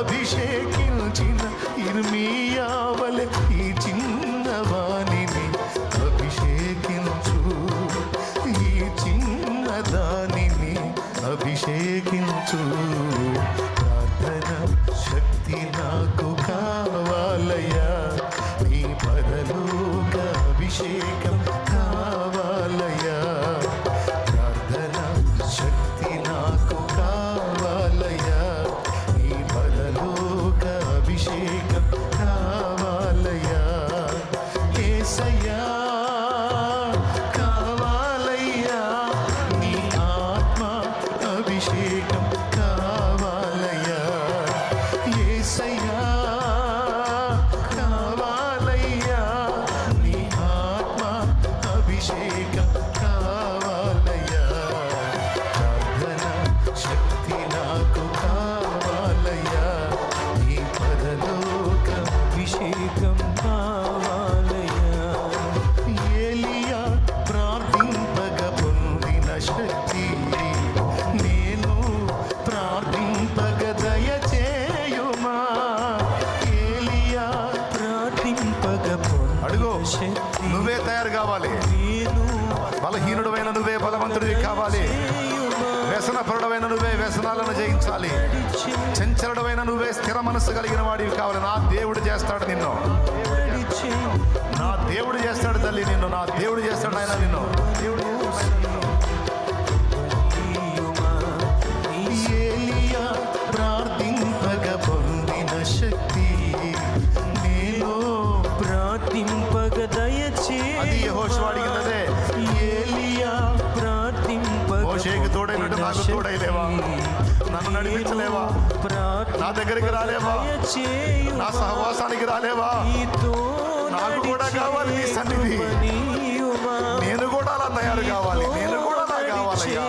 అభిషేకించిన ఇర్మీయా వలె ఈ చిన్నవాణిని అభిషేకించు, ఈ చిన్నదానిని అభిషేకించు. ప్రార్థన శక్తి నాకు కావాలయ్యా, నీ పరలోక అభిషేకం కావాలయ్యా. ప్రార్థన శక్తి నాకు కావాలయ్యా, నీ పరలోక అభిషేకం కావాలయ్యా. యేసయ్యా కావాలయ్యా, నీ ఆత్మ అభిషేకం కావాలయ్యా. యేసయ్యా కావాలయ్యా, నీ ఆత్మ అభిషేకం కావాలయ్యా. ప్రార్థన శక్తి నాకు కావాలయ్యా, నీ పరలోక అభిషేకం కావాలయ్యా. ఏలియా ప్రార్థింపగ పొందిన శక్తి నేను ప్రార్థింపగ దయచేయుమా. ఏలియా ప్రార్థింపగ అడుగు, పొందిన శక్తి నువ్వే తయారు కావాలి. నేను బలహీనుడమైన నువ్వే బలవంతుడివి కావాలి. వ్యసనపరుడమైన నువ్వే వ్యసనాలను జయించాలి. చంచలుడమైన నువ్వే స్థిర మనస్సు కలిగిన వాడివి కావాలి. నా దేవుడు చేస్తాడు నిన్ను, నా దేవుడు చేస్తాడు తల్లి నిన్ను, నా దేవుడు చేస్తాడు ఆయన నిన్ను. ఏలియా ప్రార్థింపగ పొందిన శక్తి నేను ప్రార్థింపగ దయచే. అది యెహోషువ అడిగినదే. ఏలియా ప్రార్థింపగ మోషేకి తోడైనట్టు నాకు తోడైలేవా? నన్ను నడిపించలేవా? నా దగ్గరికి రాలేవా? నా సహవాసానికి రాలేవా? నాకు కూడా కావాలి నీ సన్నిధి. నేను కూడా అలా తయారు కావాలి, నేను కూడా అలా కావాలయ్యా.